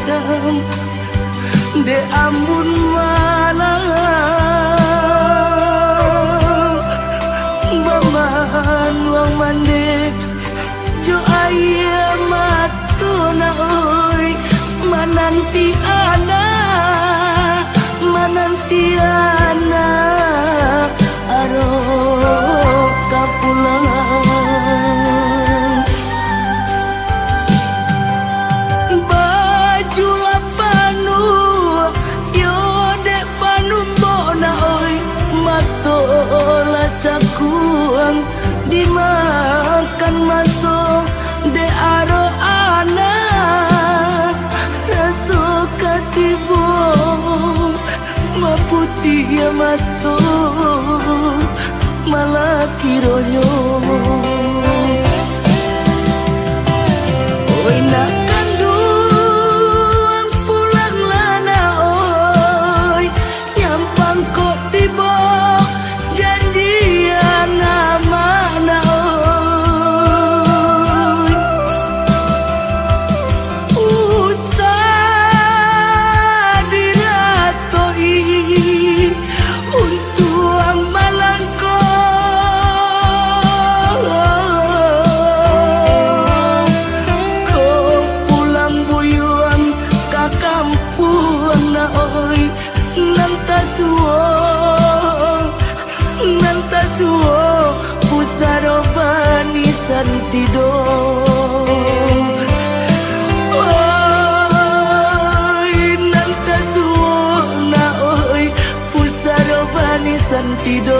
hitam de ambun malam baman wang mande jo aya matuna oi mananti ana aro kapulang baju lapanu yo dek panu bona oi matola cakuang dimakan masuk de aro anak raso katibo maputi ya mato malah kiroyo oi nak kandung pulang lana oi nyampang kok tiba janjian mana oi usah diratoi untuk malangko kau pulang buyuan ke kampung na oi nanta suo pusaro bani santido oi nanta suo na oi pusaro bani santido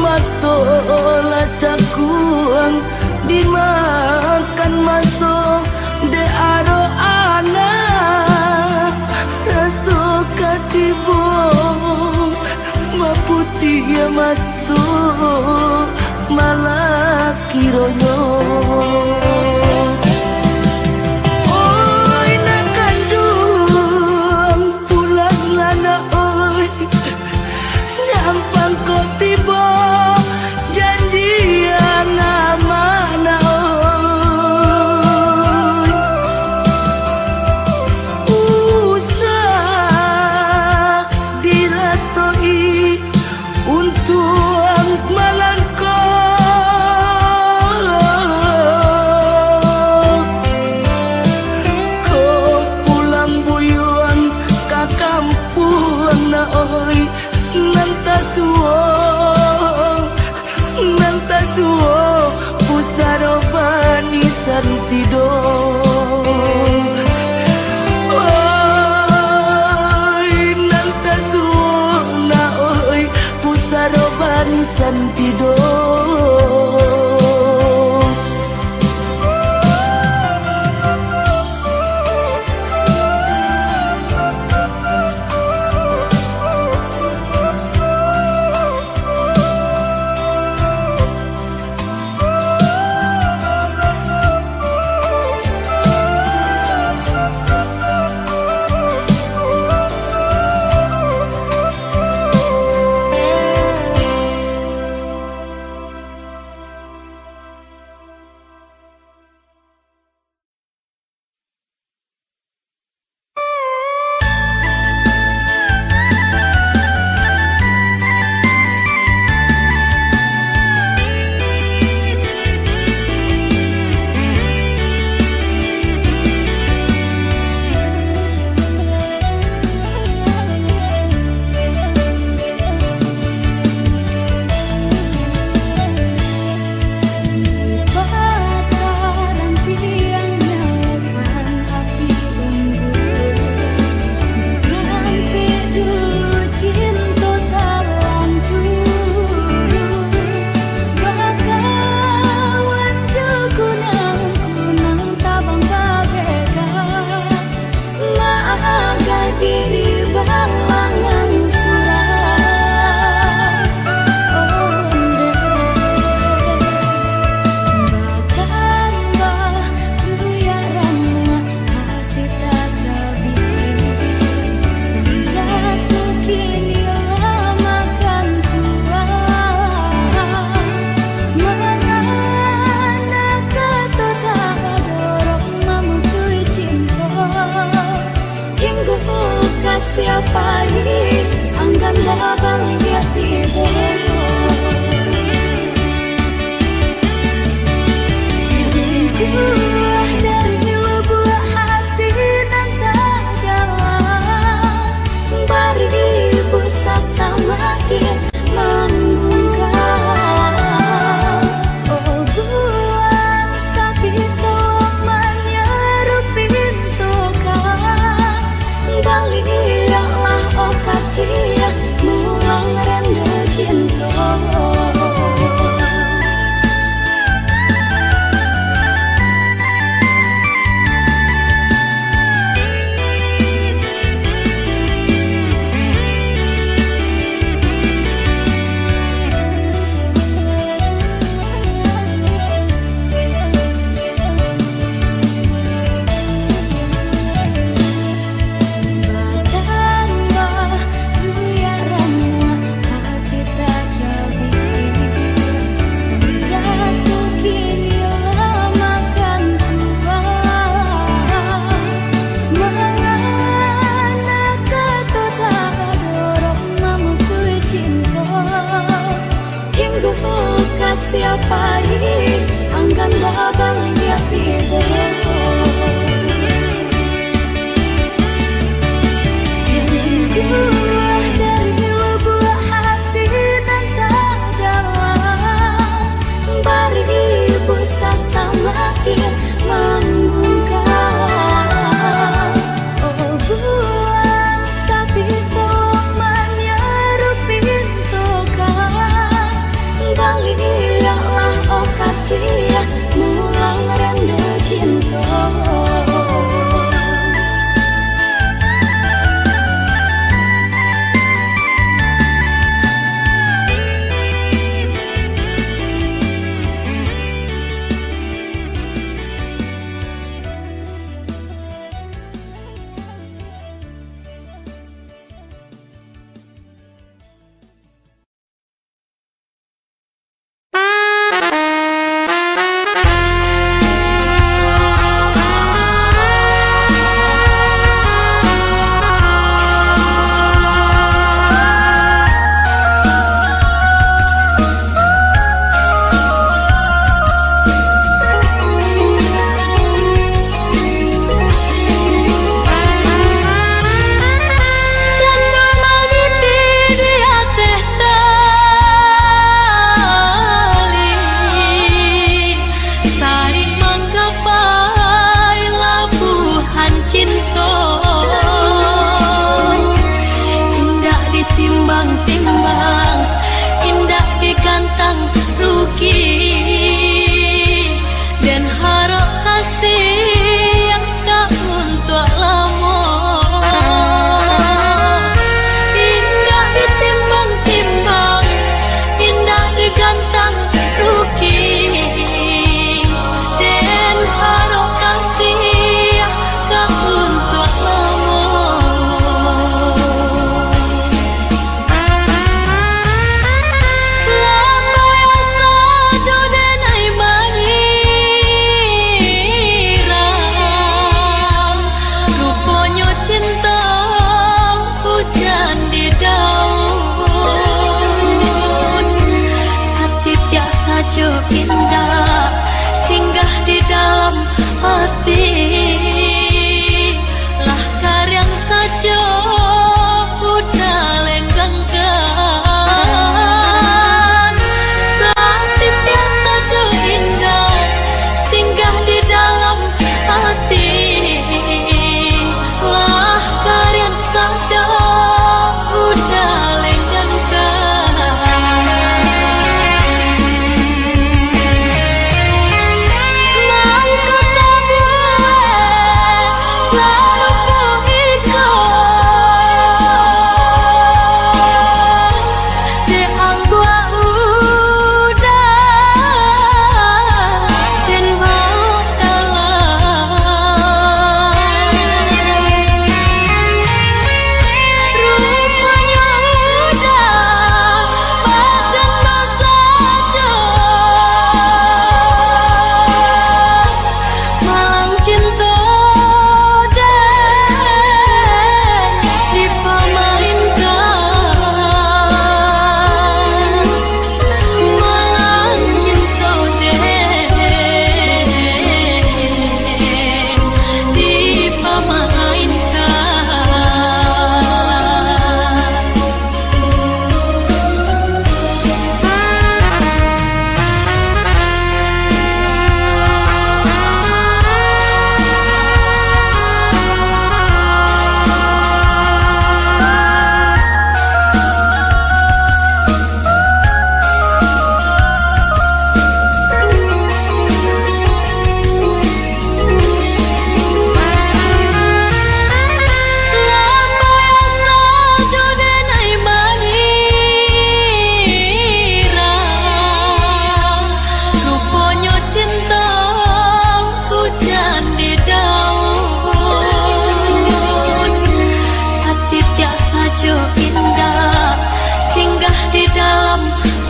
matola cakuang dimakan masuk de aro anak raso katibo maputi ya matu malah kironyo oi nak kandung pulang lana oi nyampang kok tiba janjian mana oi usah diratoi untuk malangko kau pulang buyuan ke kampung na oi nanta suo pusaro bani santido oi nanta suo na oi pusaro bani santido Inggo kasih apa ini anggan babang jati bolo Selingkuh dari lubuk hati nan tak dalam beribu sasa makin membungkam Oh buang sapi tolong menyeru pintu kau Balialah oh kasih mulang rendah cinta Siapa ini anggan babang jati bolo Selingkuh dari lubuk hati nan tak dalam beribu sasa makin membungkam Oh buang sapi tolong menyeru pintu kau Balialah oh kasih mulang rendah cinta indah singgah di dalam hati lah karyang saja udah lenggangkan sakit biasa saja indah singgah di dalam hati lah karyang saja udah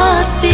hati